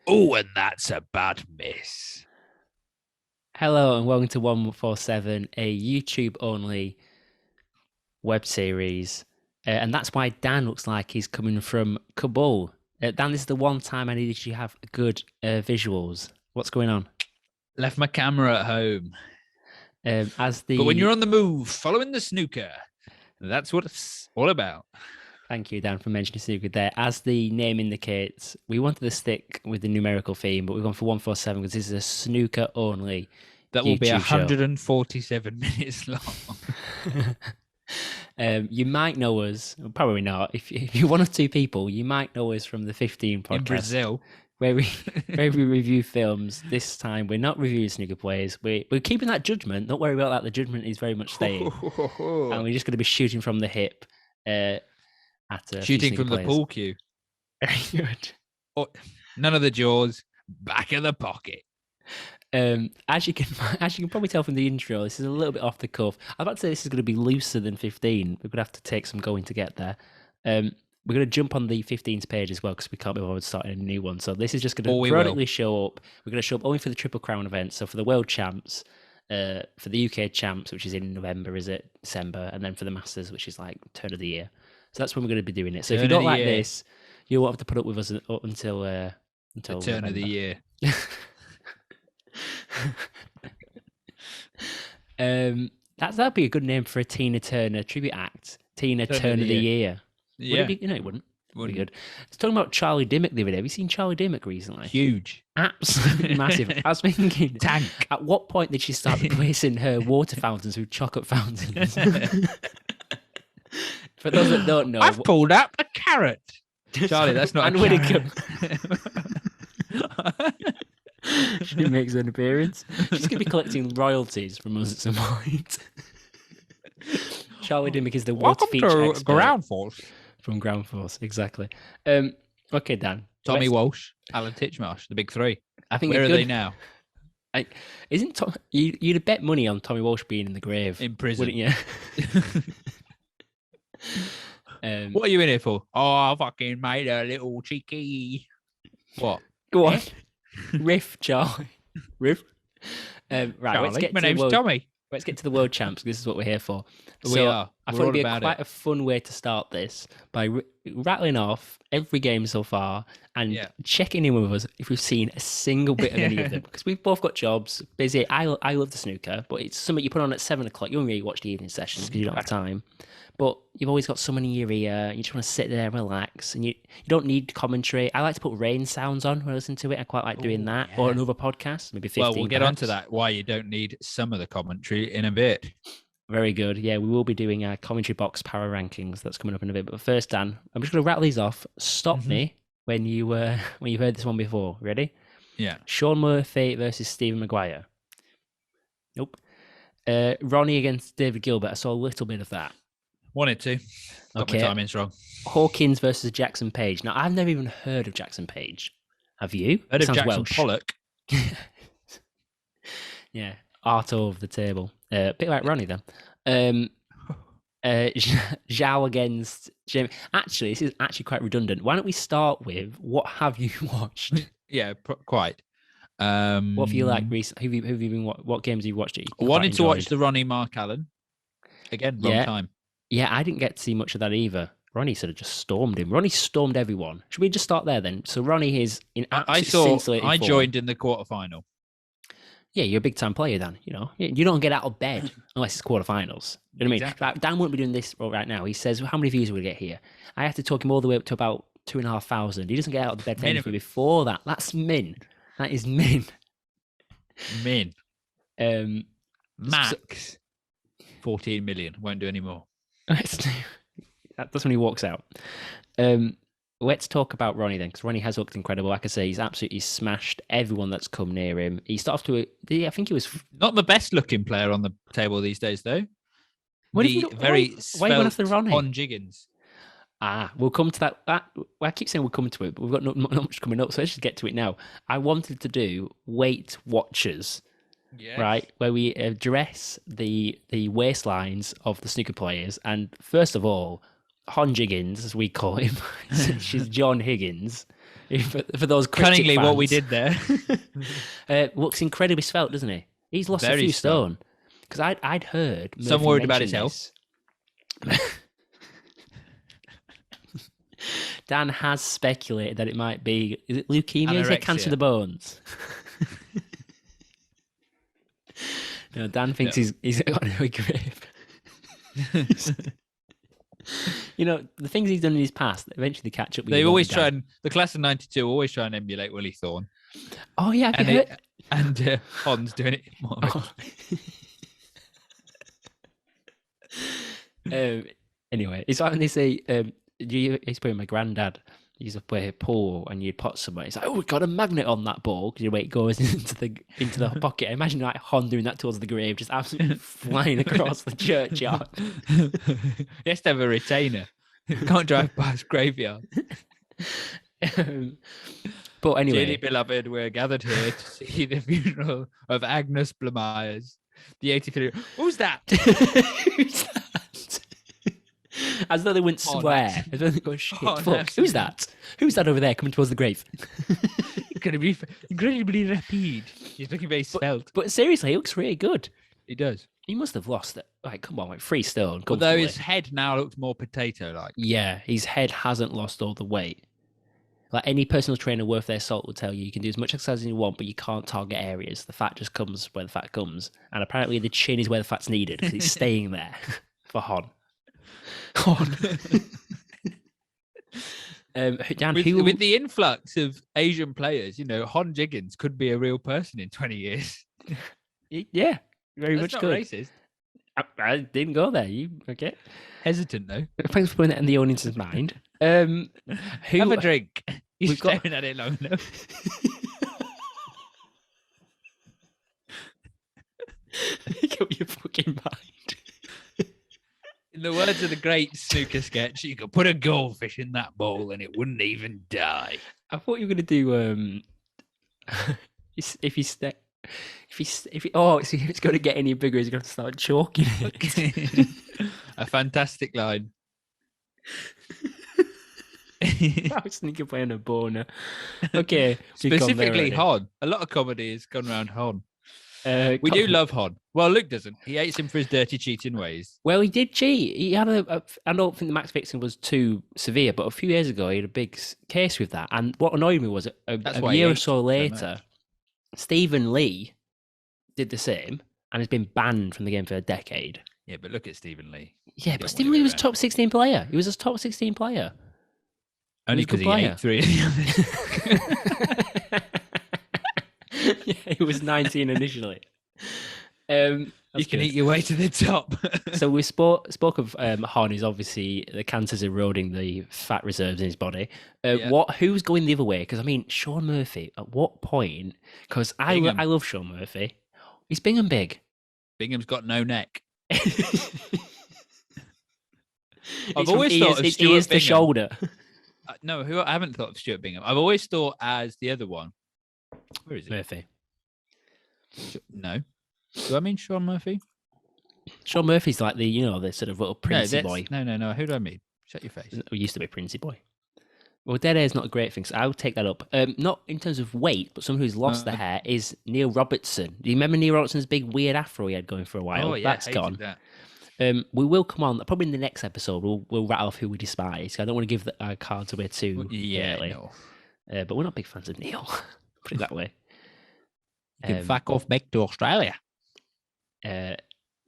Oh, and that's a bad miss. Hello and welcome to 147, a YouTube only web series. And that's why Dan looks like he's coming from Kabul. Dan, this is the one time I needed you to have good visuals. What's going on? Left my camera at home. As But when the you're on the move, following the snooker, that's what it's all about. Thank you, Dan, for mentioning snooker there. As the name indicates, we wanted to stick with the numerical theme, but we've gone for 147 because this is a snooker only That will be YouTube show. 147 minutes long. You might know us, probably not. If you're one or two people, you might know us from the 15 podcast In Brazil. where we review films. This time we're not reviewing snooker players. We're keeping that judgment. Don't worry about that. The judgment is very much staying, and we're just going to be shooting from the hip. Shooting from the pool cue. Very good. Oh, none of the jaws. Back of the pocket. As you can probably tell from the intro, this is a little bit off the cuff. I was about to say this is going to be looser than 15. We're going to have to take some going to get there. We're going to jump on the 15th page as well because we can't be bothered starting a new one. So this is just going to periodically show up. We're going to show up only for the Triple Crown event. So for the World Champs, for the UK Champs, which is in November, is it? December. And then for the Masters, which is like turn of the year. So that's when we're going to be doing it. So if you don't like this, you'll have to put up with us until the turn November. of the year. That'd be a good name for a Tina Turner tribute act. Tina Turn of the Year. Yeah. Would it be? No, it wouldn't. Be good. It's talking about Charlie Dimmock the other day. Have you seen Charlie Dimmock recently? Huge. Absolutely massive. I was thinking, tank. At what point did she start replacing her water fountains with chocolate fountains? For those that don't know, I've pulled up a carrot. Charlie, that's not a carrot. She makes an appearance. She's going to be collecting royalties from us at some point. Charlie Dimmock is the water feature expert. Ground Force. From Ground Force, exactly. Okay, Dan. Tommy Walsh, Alan Titchmarsh, the big three. I think where are they now? Isn't Tom? You'd bet money on Tommy Walsh being in the grave, in prison, wouldn't you? What are you in here for? Oh, I fucking made a little cheeky. What? Go on. Riff, Charlie. Riff. Right, Charlie, my name's Tommy. Let's get to the World Champs. This is what we're here for. We are. I thought it'd be quite a fun way to start this by rattling off every game so far and checking in with us if we've seen a single bit of any of them. Because we've both got jobs, busy. I love the snooker, but it's something you put on at 7 o'clock. You only really watch the evening sessions because you don't have time. But you've always got someone in your ear. You just want to sit there and relax. And you don't need commentary. I like to put rain sounds on when I listen to it. I quite like doing that. Yeah. Or another podcast, maybe 15. Well, we'll get onto that, why you don't need some of the commentary in a bit. Very good. Yeah, we will be doing our commentary box power rankings. That's coming up in a bit. But first, Dan, I'm just going to rattle these off. Stop me when you've heard this one before. Ready? Yeah. Sean Murphy versus Stephen Maguire. Nope. Ronnie against David Gilbert. I saw a little bit of that. Wanted to. Got my timings wrong. Hawkins versus Jackson Page. Now, I've never even heard of Jackson Page. Have you? Heard of Jackson Pollock. Yeah. Art over the table. A bit like Ronnie then. Zhao against Jamie. Actually, this is actually quite redundant. Why don't we start with what have you watched? Yeah, quite. What have you like recently? Have you been? What games have you watched? I wanted to watch the Ronnie Mark Allen. Again, wrong time. Yeah, I didn't get to see much of that either. Ronnie sort of just stormed him. Ronnie stormed everyone. Should we just start there then? So Ronnie is in absolute I joined in the quarterfinal. Yeah, you're a big time player, Dan. You know, you don't get out of bed unless it's quarterfinals. You know what I mean? Dan wouldn't be doing this right now. He says, "How many views will we get here?" I have to talk him all the way up to about 2,500. He doesn't get out of bed anything before that. That's min. That is min. Min. Max 14 million. Won't do any more. That's when he walks out. Let's talk about Ronnie then, because Ronnie has looked incredible. Like I say, he's absolutely smashed everyone that's come near him. He started off to I think he was not the best looking player on the table these days, though. Why after Ronnie? John Higgins. We'll come to that. I keep saying we'll come to it, but we've got not much coming up, so let's just get to it now. I wanted to do Weight Watchers. Yes. Right, where we address the waistlines of the snooker players, and first of all, Higgins, as we call him, she's John Higgins. For those Cunningly, fans, what we did there. Looks incredibly svelte, doesn't he? He's lost a Very few svelte. stone. Because I'd heard Some Murphy worried about mention his this. Dan has speculated that it might be, is it leukemia? Is it cancer of the bones? No, Dan thinks he's got a grave. You know, the things he's done in his past, eventually catch up with you. They always try and, the class of 92 always try and emulate Willie Thorne. Oh, yeah, have you heard? And Hon's doing it more. Anyway, it's like when they say, he's playing my granddad. He used to play pool and you'd pot somewhere. It's like, oh, we've got a magnet on that ball because your weight goes into the pocket. Imagine like Hon doing that towards the grave, just absolutely flying across the churchyard. He has to have a retainer. Can't drive past graveyard. But anyway, dearly beloved, we're gathered here to see the funeral of Agnes Blamires, the 85. Who's that? Who's that? As though they wouldn't swear. As though they go, shit, fuck. Who's that? Who's that over there coming towards the grave? Incredibly rapid. He's looking very svelte. But seriously, he looks really good. He does. He must have lost it. Like, come on, like 3 stone. Although his head now looks more potato-like. Yeah, his head hasn't lost all the weight. Like any personal trainer worth their salt will tell you, you can do as much exercise as you want, but you can't target areas. The fat just comes where the fat comes. And apparently the chin is where the fat's needed because he's staying there for Hon. Dan, with the influx of Asian players, you know, Hon Higgins could be a real person in 20 years. Yeah, very That's much not good. Racist. I didn't go there. You okay? Hesitant though. Thanks for putting that in the audience's mind. Have a drink. You're staring at it long enough. Make up your fucking mind. In the words of the great snooker sketch, you could put a goldfish in that bowl and it wouldn't even die. I thought you were going to do if it's going to get any bigger, he's going to start choking it. A fantastic line. I was thinking playing a boner. Okay. Specifically Hon. A lot of comedy has gone around Hon. We do love Hon. Well, Luke doesn't. He hates him for his dirty cheating ways. Well, he did cheat. He had I don't think the max fixing was too severe, but a few years ago he had a big case with that. And what annoyed me was a year or so later, Stephen Lee did the same and has been banned from the game for a decade. Yeah, but look at Stephen Lee. Yeah, but Stephen Lee was a top 16 player. He was a top 16 player. Only because he ate 3 of the others. Yeah, he was 19 initially. You can eat your way to the top. So we spoke of Hon is obviously the cancer's eroding the fat reserves in his body. Who's going the other way? Because I mean, Sean Murphy. At what point? Because I love Sean Murphy. Is Bingham big? Bingham's got no neck. I've always thought of Stuart ears to Bingham. Shoulder. No, I haven't thought of Stuart Bingham. I've always thought as the other one. Where is it? Murphy. No. Do I mean Sean Murphy? Sean Murphy's like the sort of little princey boy. No. Who do I mean? Shut your face. He used to be princey boy. Well, dead hair is not a great thing, so I'll take that up. Not in terms of weight, but someone who's lost the hair is Neil Robertson. Do you remember Neil Robertson's big weird afro he had going for a while? Oh, yeah, that's gone. That. We will come on, probably in the next episode, we'll rattle off who we despise. I don't want to give our cards away too early. No. But we're not big fans of Neil. Put it that way. You can fuck off back to Australia.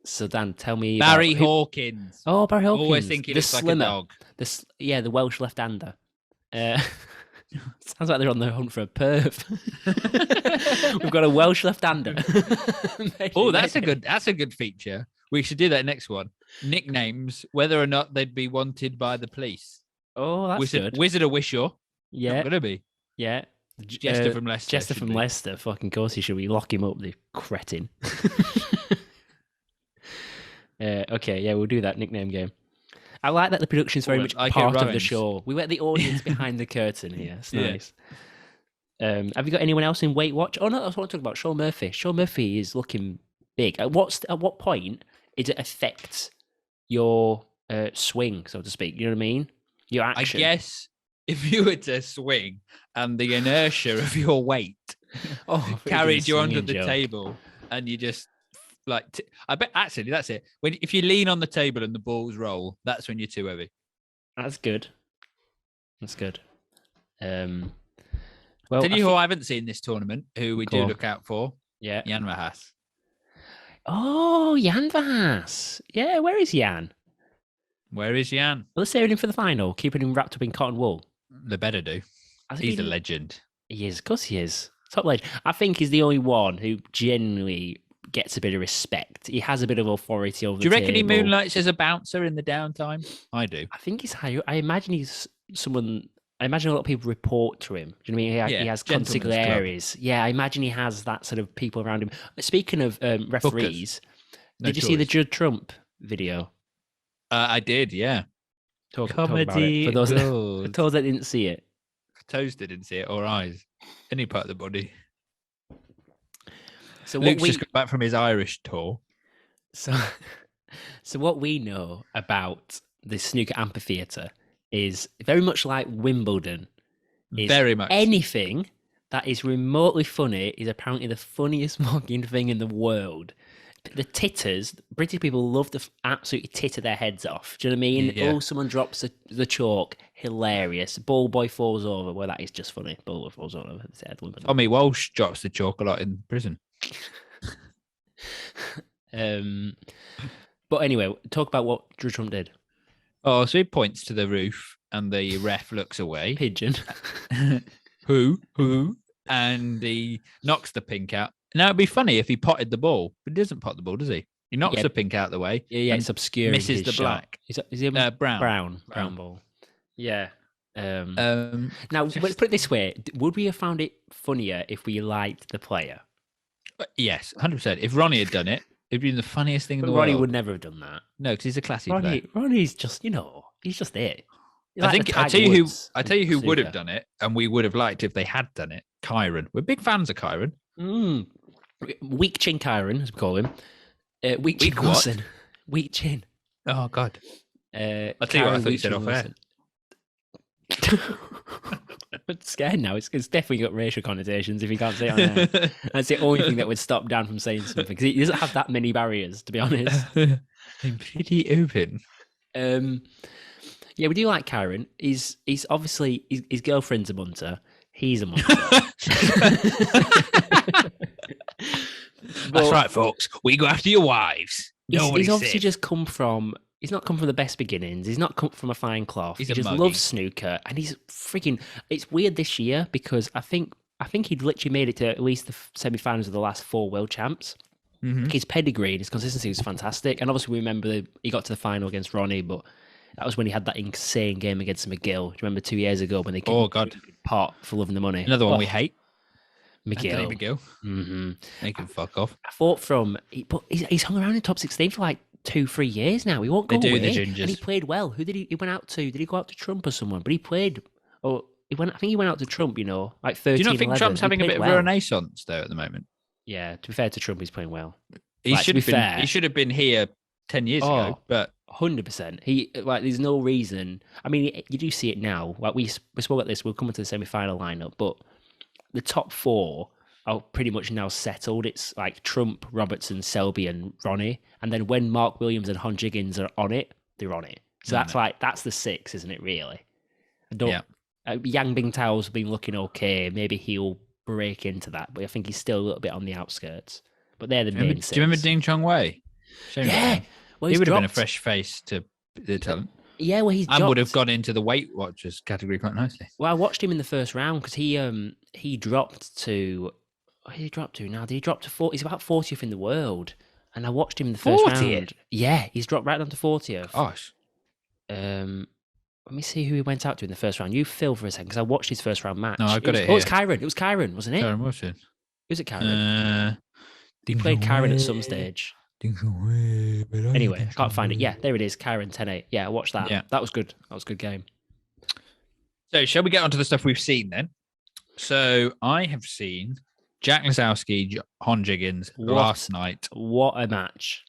So Dan, tell me Barry Hawkins. Oh, Barry Hawkins. Always think he looks like a dog. The Welsh left-hander. Sounds like they're on the hunt for a perv. We've got a Welsh left-hander. Oh, that's a good feature. We should do that next one. Nicknames, whether or not they'd be wanted by the police. Oh, that's good. Wizard of Wishaw. Yeah. Not gonna be. Yeah. Jester from Leicester. Jester from Leicester. Fucking course he should be. Lock him up, the cretin. Okay, yeah, we'll do that nickname game. I like that the production's very much part of the show. We let the audience behind the curtain here. It's nice. Have you got anyone else in Weight Watch? Oh no, I was want to talk about Sean Murphy. Sean Murphy is looking big. At what point does it affect your swing, so to speak? You know what I mean? Your action. I guess if you were to swing and the inertia of your weight carried you under the table and you just I bet actually that's it. If you lean on the table and the balls roll, that's when you're too heavy. That's good. Well, tell you who I haven't seen this tournament, who we do look out for. Yeah. Jan Verhaas. Oh, Jan Verhaas. Yeah, where is Jan? Where is Jan? Well, let's save him for the final, keeping him wrapped up in cotton wool. They better do. He's a legend. He is, of course he is. Top legend. I think he's the only one who genuinely gets a bit of respect. He has a bit of authority over the table. Do you reckon he moonlights as a bouncer in the downtime? I do. I think he's high. I imagine he's someone... I imagine a lot of people report to him. Do you know what I mean? He has consigliaries. Yeah, I imagine he has that sort of people around him. Speaking of referees, did you see the Judd Trump video? I did, yeah. Talk about it. For those that didn't see it. Toes didn't see it, or eyes. Any part of the body. So Luke's just got back from his Irish tour. So what we know about the snooker amphitheatre is very much like Wimbledon. Very much. Anything that is remotely funny is apparently the funniest fucking thing in the world. The titters, British people love to absolutely titter their heads off. Do you know what I mean? Yeah. Oh, someone drops the chalk. Hilarious. Ball boy falls over. Well, that is just funny. Ball boy falls over. Tommy Walsh drops the chalk a lot in prison. But anyway, talk about what Drew Trump did. Oh, so he points to the roof and the ref looks away. Pigeon. Who? And he knocks the pink out. Now, it'd be funny if he potted the ball, but he doesn't pot the ball, does he? He knocks the pink out the way. Yeah, it's obscure. Misses the black. Is it brown ball? Yeah. Now, let's put it this way. Would we have found it funnier if we liked the player? Yes, 100%. If Ronnie had done it, it'd been the funniest thing in the world. Ronnie would never have done that. No, because he's a classy player. Ronnie's just, he's just it. I tell you who would have done it, and we would have liked if they had done it. Kyron. We're big fans of Kyron. Weak chin Kyron, as we call him. Weak chin Wilson. Weak chin. Oh God. I'll tell you what I thought you said off air. I'm scared now. It's definitely got racial connotations if you can't say it on air. That's the only thing that would stop Dan from saying something, because he doesn't have that many barriers, to be honest. I'm pretty open. Yeah, we do like Kyron. He's obviously his girlfriend's a munter. He's a munter. That's right, folks. We go after your wives. He's obviously just come from. He's not come from the best beginnings. He's not come from a fine cloth. He just loves snooker, and he's freaking. It's weird this year because I think he'd literally made it to at least the semi-finals of the last 4 world champs. Mm-hmm. His pedigree and his consistency was fantastic, and obviously we remember he got to the final against Ronnie, but that was when he had that insane game against McGill. Do you remember 2 years ago when they pot for loving the money? Another one we hate. McGill. Mm-hmm. They can fuck off. I thought he's hung around in top 16 for like 2-3 years now. He won't go away. The gingers. And he played well. Who did he went out to? Did he go out to Trump or someone? But he played. I think he went out to Trump. Like 13. Do you not think 11. Trump's having a bit of a renaissance though at the moment? Yeah. To be fair to Trump, he's playing well. He should have been here 10 years ago. But 100%. There's no reason. I mean, you do see it now. Like we spoke about this. We'll come into the semi-final lineup, but the top 4 are pretty much now settled. It's like Trump, Robertson, Selby, and Ronnie. And then when Mark Williams and John Higgins are on it, they're on it. So that's the 6, isn't it? Really. Yang Bingtao's been looking okay. Maybe he'll break into that, but I think he's still a little bit on the outskirts. But they're the main 6. Do you remember Ding Chong Wei? Yeah. Well, he would have been a fresh face to the talent. Yeah, well, and would have gone into the Weight Watchers category quite nicely. Well, I watched him in the first round because he dropped to. What did he drop to now? Did he drop to 40? He's about 40th in the world, and I watched him in the first 40th? round. Yeah, he's dropped right down to 40th. Gosh. Let me see who he went out to in the first round. You fill for a second because I watched his first round match. No, I got it. Oh, it was Kyron. It was Kyron, wasn't it? Kyron was it? Was it Kyron? He played Kyron at some stage. Anyway, I can't find it. Yeah, there it is. Kyron 10-8. Yeah, I watched that. Yeah. That was good. That was a good game. So, shall we get on to the stuff we've seen then? So, I have seen Jack Lisowski, John Higgins last night. What a match.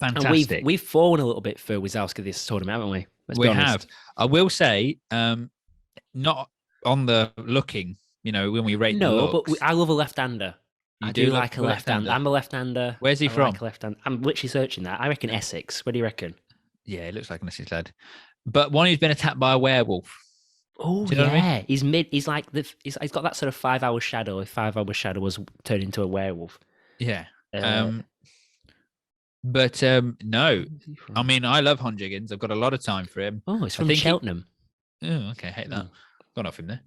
Fantastic. And we've fallen a little bit for Wisowski this tournament, haven't we? We have. I will say, not on the looking. When we rate the looks. But I love a left-hander. I do like a left-hander. I'm a left-hander. Where's he from? Like a left-hander. I'm literally searching that. I reckon Essex. What do you reckon? Yeah, it looks like an Essex lad. But one who's been attacked by a werewolf. Oh, yeah. I mean? He's like he's got that sort of 5-hour shadow. If 5-hour shadow was turned into a werewolf. Yeah. But no. I mean, I love Hon Higgins. I've got a lot of time for him. Oh, it's from Cheltenham. Oh, okay. Hate that. Gone off him there.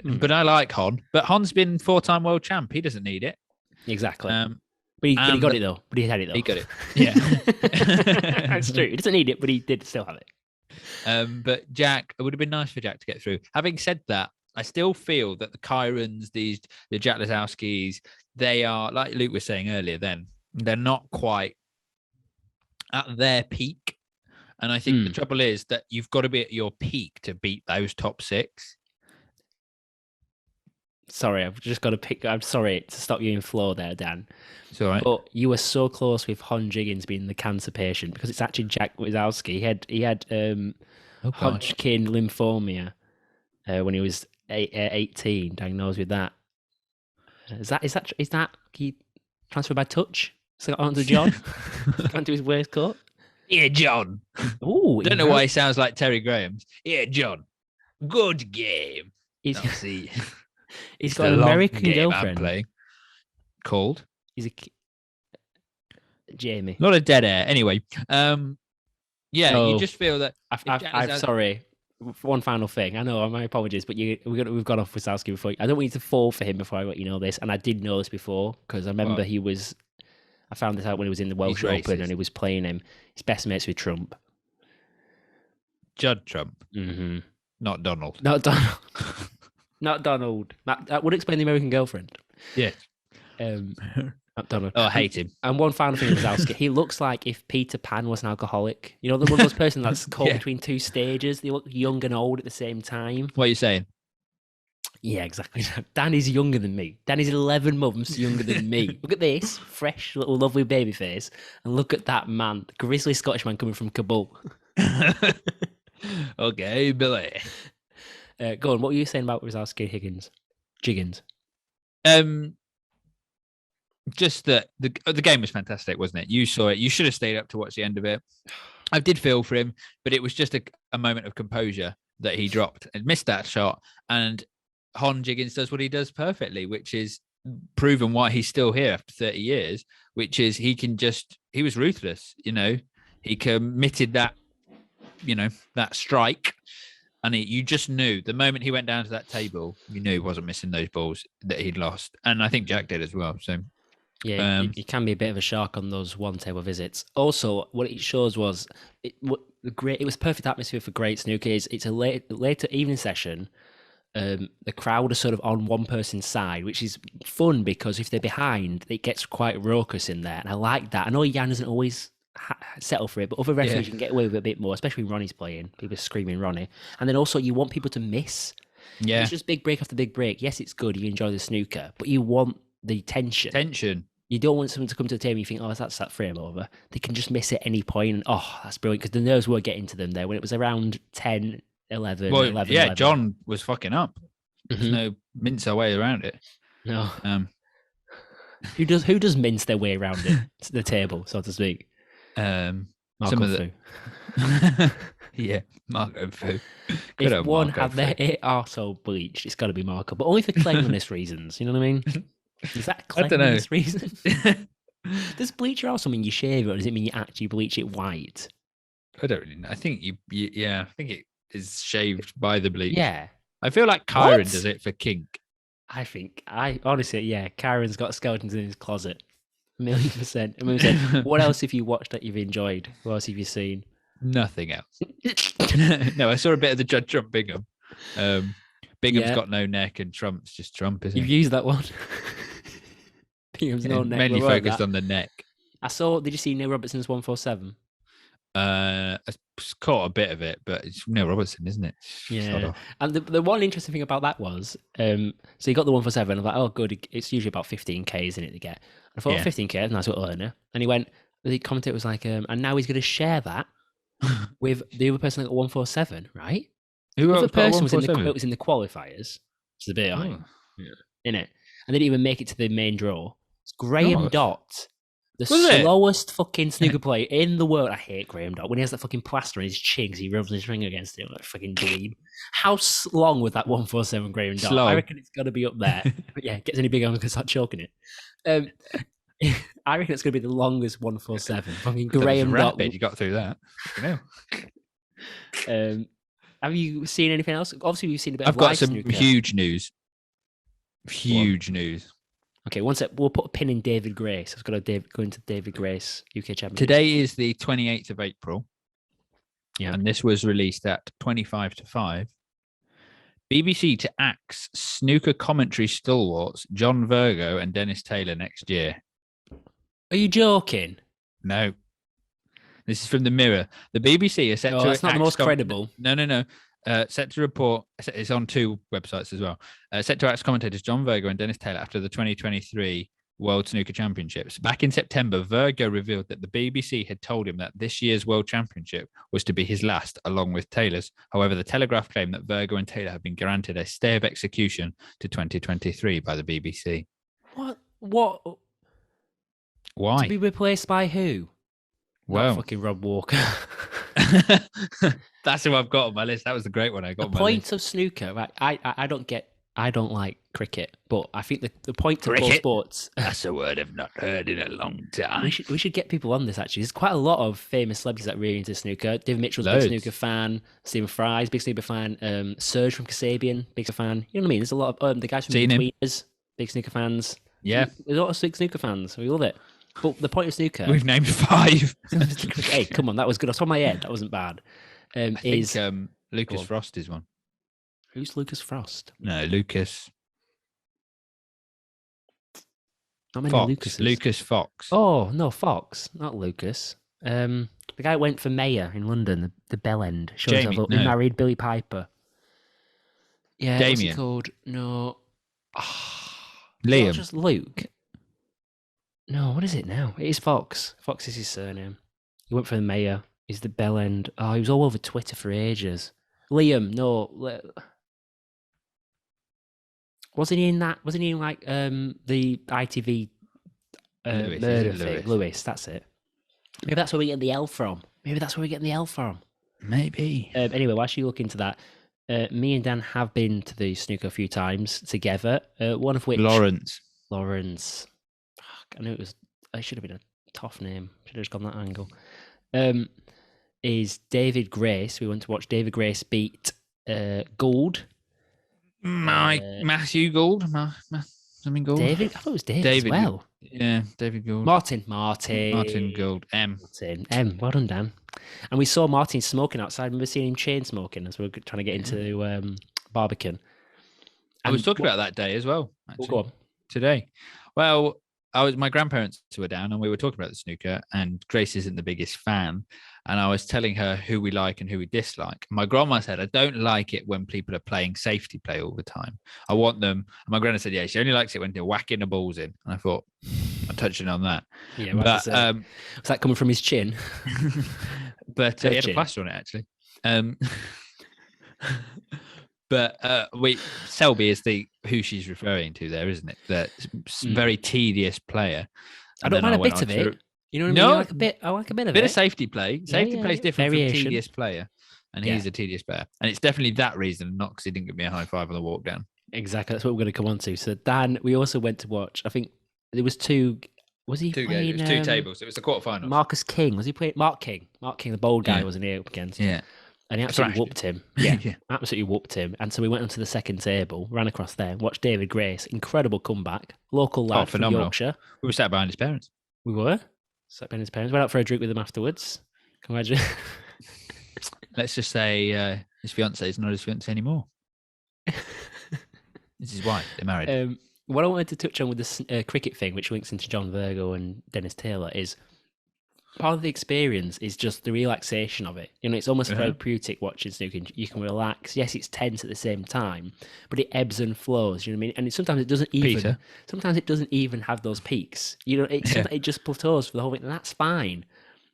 But I like Hon. But Hon's been 4-time world champ. He doesn't need it. Exactly. But he got it though. But he had it though. He got it. Yeah. That's true. He doesn't need it, but he did still have it. But Jack, it would have been nice for Jack to get through. Having said that, I still feel that the Kyrens, the Jack Lazowskis, they are, like Luke was saying earlier, they're not quite at their peak. And I think the trouble is that you've got to be at your peak to beat those top 6. Sorry, I've just got to pick. I'm sorry to stop you in flow there, Dan. It's all right. But you were so close with Hon Higgins being the cancer patient because it's actually Jack Lazowski. He had Hodgkin lymphoma when he was 18, diagnosed with that. Is that he transferred by touch? So got onto John, onto his waistcoat. Yeah, John. Oh, don't know why he sounds like Terry Graham's. Yeah, John. Good game. He's got an American girlfriend. Called. He's Jamie. Not a dead air. Anyway, you just feel that. I'm sorry. One final thing. I know, my apologies, but we've gone off with Wazowski before. I don't want you to fall for him before I let you know this. And I did know this before because I remember I found this out when he was in the Welsh Open and he was playing him. His best mates with Trump. Judd Trump. Mm-hmm. Not Donald. Not Donald. Not Donald. That would explain the American girlfriend. Yeah. Not Donald. Oh, I hate him. And one final thing with Wazowski. He looks like if Peter Pan was an alcoholic. You know, the one of those person that's caught between two stages. They look young and old at the same time. What are you saying? Yeah, exactly. Danny's younger than me. Danny's 11 months younger than me. Look at this fresh, little, lovely baby face. And look at that man, the grizzly Scottish man coming from Kabul. Okay, Billy. Go on, what were you saying about Wazowski Higgins? Jiggins? Just that the game was fantastic, wasn't it? You saw it. You should have stayed up to watch the end of it. I did feel for him, but it was just a moment of composure that he dropped and missed that shot. And Hon Higgins does what he does perfectly, which is proven why he's still here after 30 years, which is he was ruthless, he committed that, that strike. And you just knew the moment he went down to that table, you knew he wasn't missing those balls that he'd lost. And I think Jack did as well. So yeah, it can be a bit of a shark on those one-table visits. Also, what it shows was it was perfect atmosphere for great snooker. It's a later evening session. The crowd are sort of on one person's side, which is fun because if they're behind, it gets quite raucous in there. And I like that. I know Jan doesn't always settle for it, but other referees you can get away with it a bit more, especially when Ronnie's playing. People screaming Ronnie. And then also you want people to miss. Yeah. It's just big break after big break. Yes, it's good. You enjoy the snooker, but you want the tension. You don't want someone to come to the table and you think, oh, that's that frame over. They can just miss at any point. And, oh, that's brilliant. Because the nerves were getting to them there when it was around 10, 11, well, 11. Yeah, 11. John was fucking up. There's no mince our way around it. No. Who does mince their way around it to the table, so to speak? Some of the yeah, Marco Fu. If one had their arsehole bleached, it's got to be Marco, but only for cleanliness reasons. You know what I mean? Is that cleanliness reason? Does bleach your arsehole mean you shave it, or does it mean you actually bleach it white? I don't really know. I think I think it is shaved by the bleach. Yeah. I feel like Kyron does it for kink. Honestly, Kyron's got skeletons in his closet. 1,000,000%. What else have you watched that you've enjoyed? What else have you seen? Nothing else. No, I saw a bit of the Judd Trump Bingham. Bingham's got no neck and Trump's just Trump, isn't You've used that one. Bingham's no neck. Mainly focused on the neck. Did you see Neil Robertson's 147? I caught a bit of it, but it's Neil Robertson, isn't it? Yeah. And the one interesting thing about that was, so he got the 147. I'm like, oh, good. It's usually about 15K, isn't it, to get? I thought 15K, nice little earner. And the commentator was like, and now he's going to share that with the other person that got 147, right? Who The else other got person was in the 147? qualifiers. It's a bit like, Oh, in it, and didn't even make it to the main draw. It's Graham gosh. Dott, the Was it? slowest fucking snooker player in the world. I hate Graham Dott when he has that fucking plaster on his chin because he rubs his ring against it like a fucking dweeb. How long was that 147 Graham Dott? Slow. I reckon it's got to be up there. But yeah, gets any bigger, I'm going to start choking it. I reckon it's going to be the longest 147. Fucking Graham Dott. Rapid, you got through that. You know. Have you seen anything else? Obviously, we've seen a bit I've of got some snooker. huge news. Huge news. Okay, one sec. We'll put a pin in David Grace. I was going to go into David Grace UK Championship. Today is the 28th of April. Yeah. And this was released at 25 to 5. BBC to axe snooker commentary stalwarts John Virgo and Dennis Taylor next year. Are you joking? No. This is from the Mirror. The BBC are set to... that's not the most credible. No. Set to report... It's on 2 websites as well. Set to axe commentators John Virgo and Dennis Taylor after the 2023 World Snooker Championships. Back in September, Virgo revealed that the BBC had told him that this year's World Championship was to be his last, along with Taylor's. However, the Telegraph claimed that Virgo and Taylor have been granted a stay of execution to 2023 by the BBC. What? Why? To be replaced by who? Well, not fucking Rob Walker. That's who I've got on my list. That was the great one I got. The point of snooker, right? I don't like cricket, but I think the point of all sports. That's a word I've not heard in a long time. We should get people on this. Actually, there's quite a lot of famous celebrities that are really into snooker. David Mitchell's a big snooker fan. Stephen Fry's big snooker fan. Serge from Kasabian, big snooker fan. You know what I mean? There's a lot of the guys from Tweeters, big snooker fans. Yeah, there's a lot of big snooker fans. We love it. But the point of snooker, we've named 5. Hey, come on, that was good. Off the top of my head, that wasn't bad. I think Lucas Frost is one. Who's Lucas Frost? No, Lucas. Not many Fox. Lucases. Lucas Fox. Oh no, Fox, not Lucas. The guy who went for mayor in London, the Bell End. Jamie, he married Billy Piper. Yeah, Damien. what's he called? No, Liam. Not just Luke. No, what is it now? It is Fox. Fox is his surname. He went for the mayor. He's the Bell End. Oh, he was all over Twitter for ages. Liam, no. Wasn't he in that? Wasn't he in like the ITV murder thing? Lewis, that's it. Maybe that's where we get the L from. Maybe. Anyway, whilst you look into that, me and Dan have been to the snooker a few times together. One of which Lawrence. I knew it should have been a tough name. Should have just gone that angle. Is David Grace. We went to watch David Grace beat Gould. Matthew Gould. Something Gould. David? I thought it was David as well. Yeah, David Gould. Martin Gould. M. Well done, Dan. And we saw Martin smoking outside. I remember seeing him chain smoking as we were trying to get into Barbican. I was talking about that day as well. Actually, go on. Today. Well, my grandparents were down and we were talking about the snooker, and Grace isn't the biggest fan. And I was telling her who we like and who we dislike. My grandma said, I don't like it when people are playing safety play all the time. I want them. And my grandma said, yeah, she only likes it when they're whacking the balls in. And I thought, I'm touching on that. Yeah, was that coming from his chin? But he had a plaster on it, actually. But Selby is who she's referring to there, isn't it? That very tedious player. I don't mind a bit of it. You know what I mean? I like a bit of it. Of safety play. Safety play is different from tedious player. And he's a tedious player. And it's definitely that reason, not because he didn't give me a high five on the walk down. Exactly. That's what we're going to come on to. So Dan, we also went to watch, I think there was 2... Was he two playing... games. It was 2 tables. It was the quarterfinals. Marcus King. Was he playing... Mark King, the bold guy, wasn't he up against? Yeah. And he absolutely whooped him. Yeah, absolutely whooped him. And so we went onto the second table, ran across there, watched David Grace. Incredible comeback. Local lad from Yorkshire. We were sat behind his parents. We were. Sat behind his parents. Went out for a drink with them afterwards. Can you imagine? Let's just say his fiancée is not his fiancée anymore. It's his wife. They're married. What I wanted to touch on with this cricket thing, which links into John Virgo and Dennis Taylor, is part of the experience is just the relaxation of it. You know, it's almost therapeutic watching snooker. You can relax. Yes, it's tense at the same time, but it ebbs and flows. You know what I mean? And sometimes it doesn't even. Sometimes it doesn't even have those peaks. You know, it just plateaus for the whole thing, and that's fine.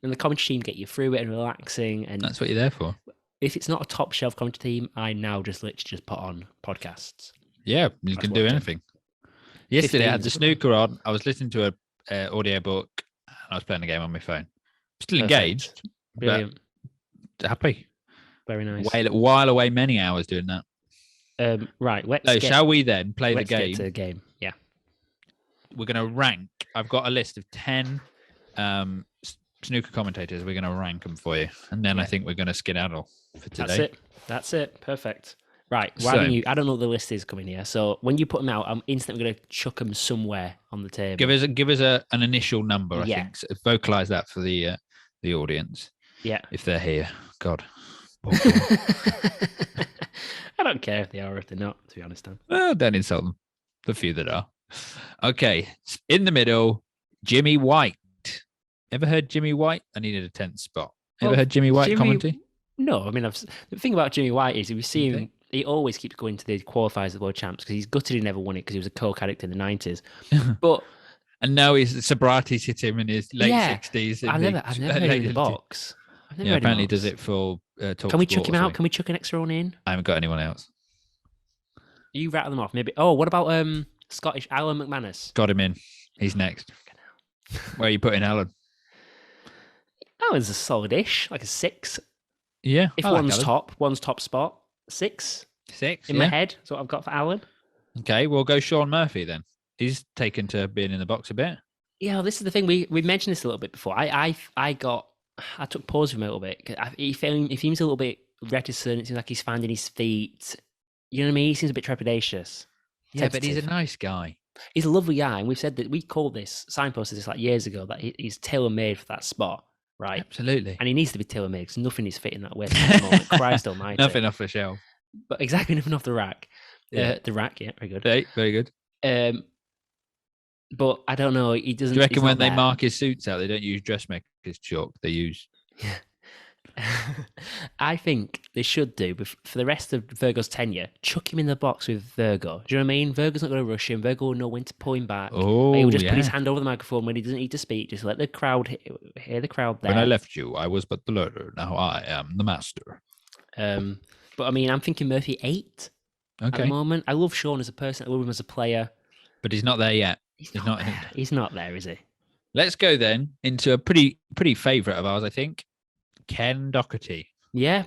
and the commentary team get you through it and relaxing. And that's what you're there for. If it's not a top shelf commentary team, I now just literally just put on podcasts. Yeah, you can do anything. Yesterday, I had the snooker on. I was listening to a audio book. And I was playing a game on my phone. Still engaged. Brilliant. But happy. Very nice. While away many hours doing that. Right. Shall we then play the game? Let's get to the game. Yeah. We're going to rank. I've got a list of 10 snooker commentators. We're going to rank them for you. And then I think we're going to skedaddle for today. That's it. Perfect. Right. Why don't you? I don't know what the list is coming here. So when you put them out, I'm instantly going to chuck them somewhere on the table. Give us an initial number. I think. So vocalize that for the audience. Yeah. If they're here, God. I don't care if they are or if they're not. To be honest, well, don't insult them. The few that are. Okay. In the middle, Jimmy White. Ever heard Jimmy White? I needed a 10th spot. Ever heard Jimmy White commentary? No. I mean, the thing about Jimmy White is we see him. He always keeps going to the qualifiers of the World Champs because he's gutted he never won it because he was a coke addict in the 90s. But and now his sobriety's hit him in his late 60s. I've never heard him in the box. Apparently does it for Can we chuck him out? Can we chuck an extra one in? I haven't got anyone else. You rattle them off, maybe. Oh, what about Scottish Alan McManus? Got him in. He's next. Where are you putting Alan? Alan's a solid-ish, like a 6. Yeah. If one's top spot, 6. 6 in my head. That's what I've got for Alan. Okay, we'll go Sean Murphy then. He's taken to being in the box a bit. Yeah, this is the thing. We mentioned this a little bit before. I took pause from him a little bit. He seems a little bit reticent. It seems like he's finding his feet. You know what I mean? He seems a bit trepidatious. Yeah, but he's a nice guy. He's a lovely guy, and we've said that we called this, signposted this like years ago, that he's tailor-made for that spot, right? Absolutely. And he needs to be tailor-made because nothing is fitting that waist at the moment. Christ almighty. Nothing off the shelf. But exactly nothing off the rack. The rack, yeah, very good. Hey, very good. But I don't know. He doesn't. Do you reckon when they mark his suits out, they don't use dressmaker's chalk? They use. Yeah. I think they should do for the rest of Virgo's tenure. Chuck him in the box with Virgo. Do you know what I mean? Virgo's not going to rush him. Virgo will know when to pull him back. Oh, he'll just put his hand over the microphone when he doesn't need to speak. Just let the crowd hear the crowd there. When I left you, I was but the learner. Now I am the master. But I mean, I'm thinking Murphy 8 at the moment. I love Sean as a person. I love him as a player. But he's not there yet. He's not there. He's not there, is he? Let's go then into a pretty favourite of ours, I think. Ken Dougherty. Yeah,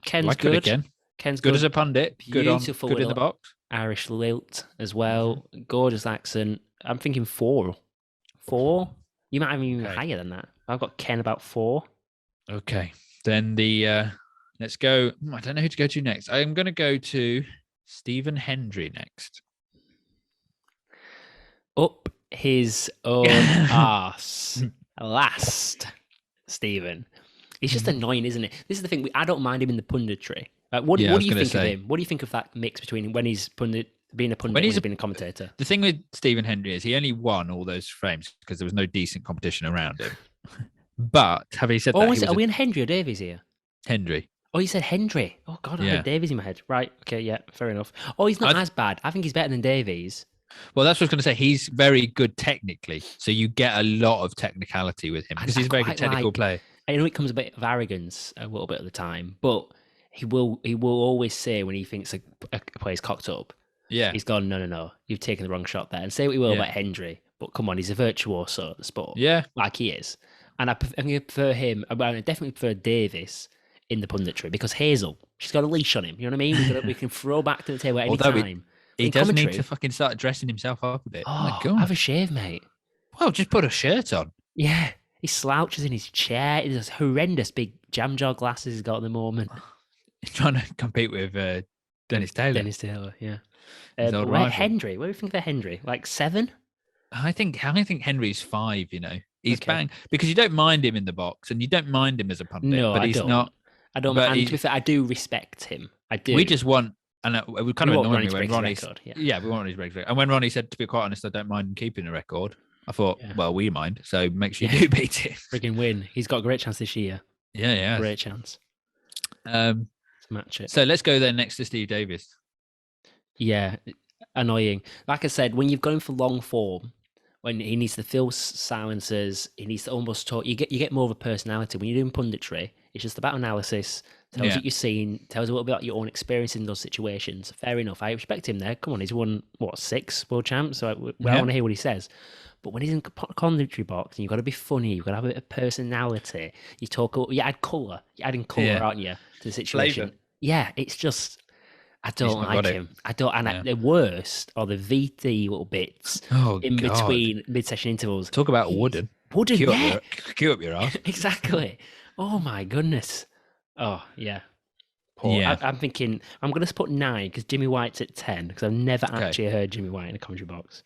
Ken's good. Ken's good as a pundit. Beautiful, good in the box. Irish lilt as well. Gorgeous accent. I'm thinking 4. 4? You might have even higher than that. I've got Ken about 4. Okay. Then let's go. I don't know who to go to next. I'm going to go to Stephen Hendry next. Up his own arse. Last, Stephen. He's just annoying, isn't it? This is the thing. I don't mind him in the punditry. What do you think of him? What do you think of that mix between when he's being a pundit and he's being a commentator? The thing with Stephen Hendry is he only won all those frames because there was no decent competition around him. But having said that, are we in Hendry or Davies here? Hendry. Oh, you said Hendry. Oh God, I had Davies in my head. Right. Okay. Yeah. Fair enough. Oh, he's not as bad. I think he's better than Davies. Well, that's what I was going to say. He's very good technically, so you get a lot of technicality with him because he's a very good technical player. I know it comes a bit of arrogance a little bit of the time, but he will always say when he thinks a player's cocked up, he's gone, no, you've taken the wrong shot there. And say what you will about Hendry, but come on, he's a virtuoso at the sport. Yeah. Like he is. And I prefer him, I definitely prefer Davis in the punditry because Hazel, she's got a leash on him. You know what I mean? We can throw back to the table at any time. He does need to fucking start dressing himself up a bit. Oh my God. Have a shave, mate. Well, just put a shirt on. Yeah. He slouches in his chair. He has horrendous big jam jar glasses he's got at the moment. He's trying to compete with Dennis Taylor. Yeah. Hendry. What do you think of Hendry? Like 7? I think Henry's 5, you know. He's bang because you don't mind him in the box and you don't mind him as a pundit. No, but he's not. I don't. And to be fair, I do respect him. I do. We just want, and it would kind of annoy me when Ronnie. We want his record. And when Ronnie said, to be quite honest, I don't mind him keeping the record. I thought, well, we mind, so make sure you do beat it. Friggin' win. He's got a great chance this year. Yeah. Great chance. To match it. So let's go there next to Steve Davis. Yeah, annoying. Like I said, when you've gone for long form, when he needs to fill silences, he needs to almost talk. You get more of a personality when you're doing punditry. It's just about analysis. Tells what you're seeing. Tells a little bit about your own experience in those situations. Fair enough. I respect him there. Come on, he's won 6 world champs. So I want to hear what he says. But when he's in a commentary box, you've got to be funny. You've got to have a bit of personality. You add colour. You're adding colour, aren't you, to the situation? Flavor. Yeah, it's just. I don't like him. I don't. And the worst are the VT little bits between mid-session intervals. Talk about wooden. Cue up your ass. Exactly. Oh my goodness. Oh yeah. Poor. Yeah. I'm thinking I'm going to put 9 because Jimmy White's at 10 because I've never actually heard Jimmy White in a commentary box.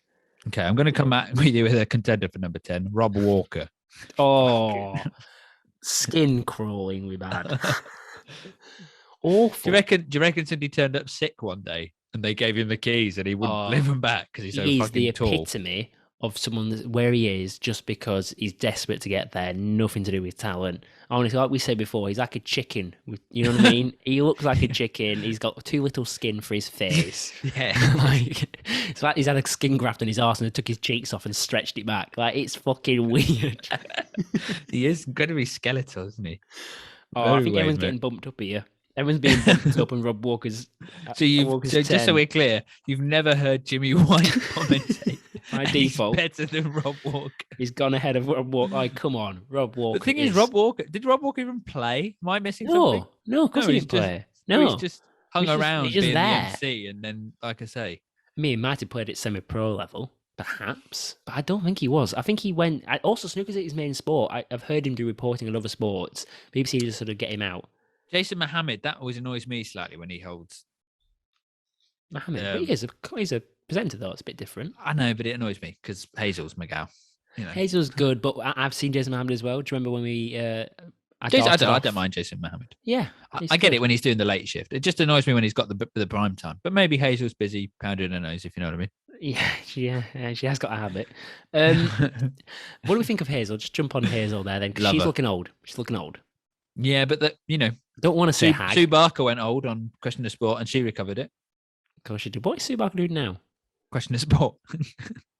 Okay, I'm going to come back with you with a contender for number 10, Rob Walker. Oh, skin crawlingly bad. Awful. Do you reckon somebody turned up sick one day and they gave him the keys and he wouldn't live them back because he's so fucking tall? He's the epitome of someone where he is just because he's desperate to get there, nothing to do with talent. Honestly, like we said before, he's like a chicken. You know what I mean? He looks like a chicken. He's got too little skin for his face. It's like he's had a skin graft on his arse and took his cheeks off and stretched it back. Like, it's fucking weird. He is going to be skeletal, isn't he? I think everyone's getting bumped up here. Everyone's being bumped up and Rob Walker's. So just so we're clear, you've never heard Jimmy White commentate. By default, he's better than Rob Walker. He's gone ahead of Rob Walker. Oh, come on, Rob Walker. The thing is, Rob Walker. Did Rob Walker even play? Am I missing something? No, of course he didn't play. He's just hung around being the MC, and then, like I say, me and Might have played at semi-pro level, perhaps, but I don't think he was. I think he went. Also, snooker's his main sport. I've heard him do reporting on other sports. BBC just sort of get him out. Jason Mohammed, that always annoys me slightly when he holds. Mohammed, he's a presenter though. It's a bit different. I know, but it annoys me because Hazel's my gal. You know. Hazel's good, but I've seen Jason Mohammed as well. Do you remember when we? I don't mind Jason Mohammed. Yeah, I get it when he's doing the late shift. It just annoys me when he's got the prime time. But maybe Hazel's busy pounding her nose, if you know what I mean. Yeah, she has got a habit. What do we think of Hazel? Just jump on Hazel there then, because she's looking old. She's looking old. Yeah, but don't want to say Sue Barker went old on Question of Sport and she recovered it. Of course she did. What is Sue Barker doing now? Question of Sport.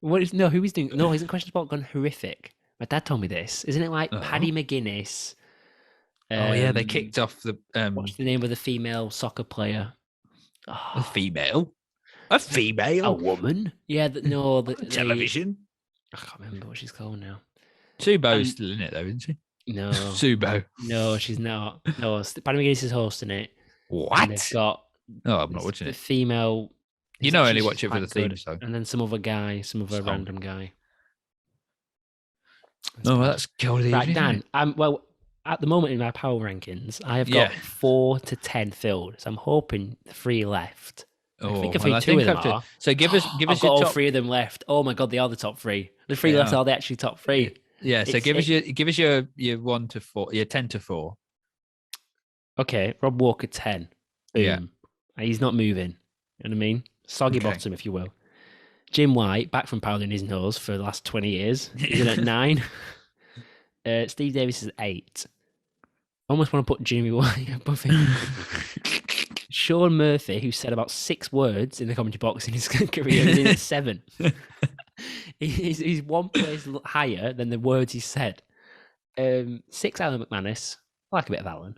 Who is doing? No, isn't Question of Sport gone horrific? My dad told me this. Isn't it like Paddy McGuinness? They kicked off the. What's the name of the female soccer player? A female? A woman? Yeah, the television. I can't remember what she's called now. Sue Bo's still in it though, isn't she? No. Subo. No, she's not. No, Paddy McGuinness is hosting it. What? And they've got. No, I'm not watching it. The female. You know, I only watch it for the theme song. And then some other random guy. That's killed it. Right, Dan. Well, at the moment in my power rankings, I have got 4 to 10 filled. So I'm hoping 3 left. I think I think 2 of them are. So give us I've got all 3 of them left. Oh my god, they are the top 3. The 3 left are the actually top 3. Yeah, so give us your 1 to 4, your 10 to 4. Okay, Rob Walker 10. Boom. Yeah. He's not moving. You know what I mean? Soggy bottom, if you will. Jim White, back from powdering his nose for the last 20 years. He's in at 9. Steve Davis is 8. Almost want to put Jimmy White above him. Sean Murphy, who said about 6 words in the commentary box in his career, is in at 7. He's 1 place higher than the words he said. 6, Alan McManus. I like a bit of Alan.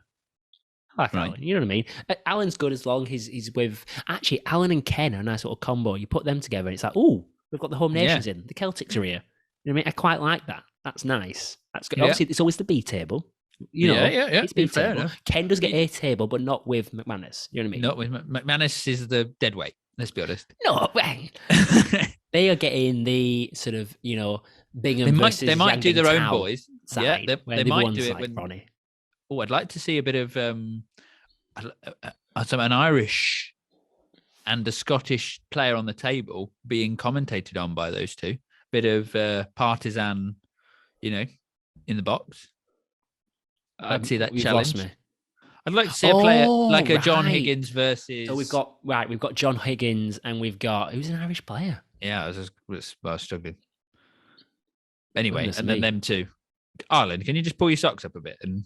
Alan. You know what I mean? Alan's good as long as he's with... Actually, Alan and Ken are a nice little combo. You put them together and it's like, oh, we've got the home nations in. The Celtics are here. You know what I mean? I quite like that. That's nice. That's good. Yeah. Obviously, it's always the B table. You know, it's B table. Ken does get A table, but not with McManus. You know what I mean? Not with McManus is the dead weight. Let's be honest. No, they are getting the sort of, Bingham versus They might do their own boys. Side, they might do it like when Ronnie. Oh, I'd like to see a bit of an Irish and a Scottish player on the table being commentated on by those two. Bit of partisan, in the box. I'd see that challenge. Lost me. I'd like to see a player like a John Higgins versus. So we've got John Higgins and we've got who's an Irish player. Yeah, I was struggling. Anyway, and then them two. Ireland, can you just pull your socks up a bit and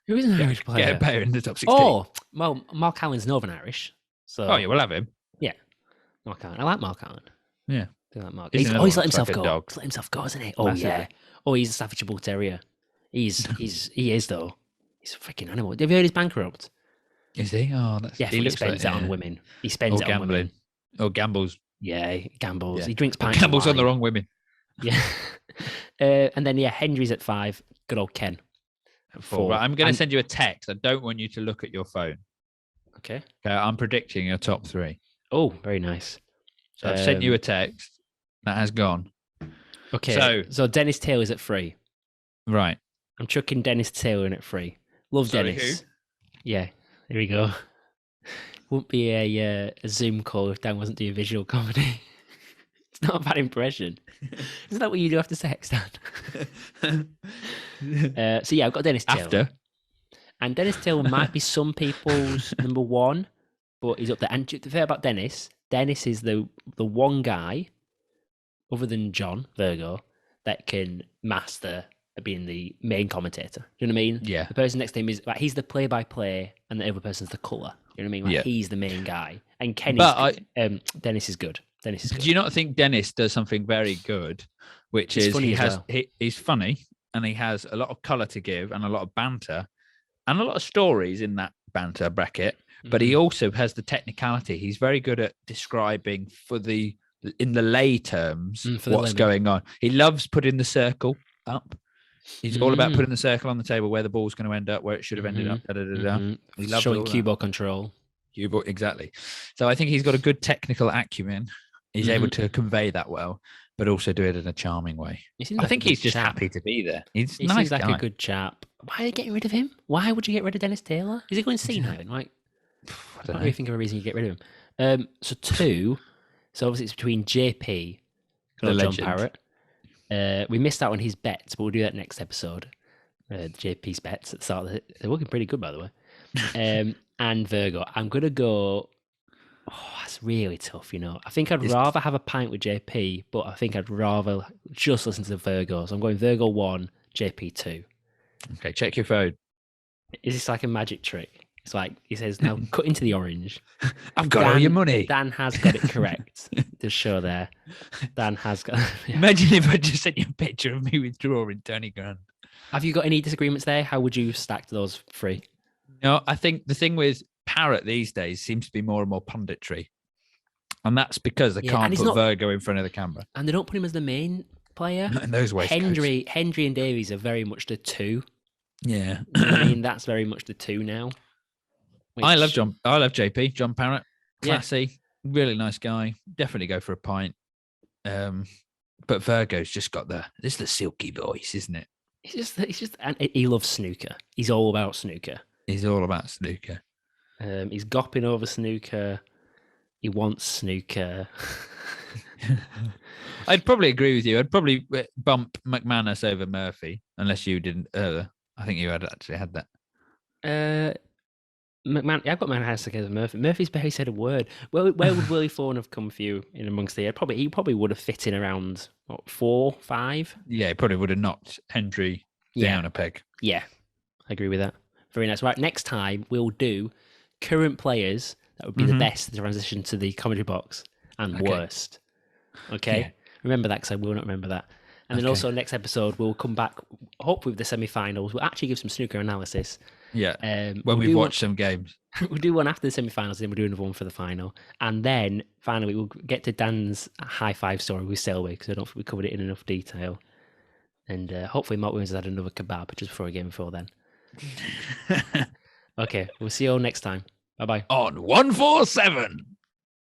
who is an Irish player? Get a player in the top 16. Oh, well, Mark Allen's Northern Irish. So yeah, we'll have him. Yeah, Mark Allen. I like Mark Allen. Yeah, Like Mark. He's He's let himself like go. Dog. He's let himself go, isn't he? Oh Massively. yeah. Oh, he's a savage bull terrier. He is though. He's a freaking animal. Have you heard he's bankrupt? Is he? Oh, that's Yeah, he spends it on women. He spends it on women. Or gambles. Yeah, he gambles. Yeah. He drinks pints. Gambles on the wrong women. Yeah. And then Hendry's at 5. Good old Ken. At 4. Right, I'm going to send you a text. I don't want you to look at your phone. Okay. I'm predicting your top 3. Oh, very nice. So I've sent you a text that has gone. Okay. So Dennis Taylor's at 3. Right. I'm chucking Dennis Taylor in at 3. Love Dennis. Who? Yeah. There we go. Wouldn't be a Zoom call if Dan wasn't doing visual comedy. It's not a bad impression. Isn't that what you do after sex, Dan? So yeah, I've got Dennis Taylor. After. And Dennis Taylor might be some people's number 1, but he's up there. And the thing about Dennis is the one guy, other than John Virgo, that can master being the main commentator. Do you know what I mean? Yeah. The person next to him is like he's the play-by-play, and the other person's the colour. You know what I mean? Like he's the main guy, and Dennis is good. Dennis is good. Do you not think Dennis does something very good, which he's is he's funny and he has a lot of colour to give and a lot of banter and a lot of stories in that banter bracket, but he also has the technicality. He's very good at describing in the lay terms what's going on. He loves putting the circle up. He's all about putting the circle on the table where the ball's going to end up, where it should have ended up. He loves showing cue ball control. Cue ball, exactly. So I think he's got a good technical acumen. He's able to convey that well, but also do it in a charming way. I think he's just happy to be there. He nice seems like guy. a good chap. Why are they getting rid of him? Why would you get rid of Dennis Taylor? Is he going senile? Like, I don't really think of a reason you get rid of him. So 2. So obviously it's between JP and John Parrott. We missed out on his bets, but we'll do that next episode. JP's bets at the start. They're looking pretty good, by the way. And Virgo. I'm going to go... Oh, that's really tough, you know. I think I'd rather have a pint with JP, but I think I'd rather just listen to the Virgo. So I'm going Virgo 1, JP 2. Okay, check your phone. Is this like a magic trick? It's like, he says, now cut into the orange. I've got all your money. Dan has got it correct. Just show there. Dan has got... Imagine if I just sent you a picture of me withdrawing 20 grand. Have you got any disagreements there? How would you stack those 3? No, I think the thing with Parrott these days seems to be more and more punditry. And that's because they can't put Virgo in front of the camera. And they don't put him as the main player. Not in those ways. Hendry and Davies are very much the 2. Yeah. You know what I mean, that's very much the 2 now. I love JP, John Parrott. Classy, really nice guy. Definitely go for a pint. But Virgo's just got the silky voice, isn't it? He's just, and he loves snooker. He's all about snooker. He's all about snooker. He's gopping over snooker. He wants snooker. I'd probably agree with you. I'd probably bump McManus over Murphy, unless you didn't. I think you actually had that. I've got McManus against Murphy. Murphy's barely said a word. Where would Willie Thorne have come for you in amongst the? He probably would have fit in around 4, 5. Yeah, he probably would have knocked Hendry down a peg. Yeah, I agree with that. Very nice. Right, next time we'll do current players that would be the best to transition to the comedy box and worst. Okay? Yeah. Remember that, because I will not remember that. And then also next episode, we'll come back, hopefully with the semi-finals. We'll actually give some snooker analysis. Yeah, when we've watched some games. We'll do one after the semi-finals, then we'll do another one for the final. And then, finally, we'll get to Dan's high-five story with Selby, because I don't think we covered it in enough detail. And hopefully Mark Williams has had another kebab just before a game before then. Okay, we'll see you all next time. Bye-bye. On 147.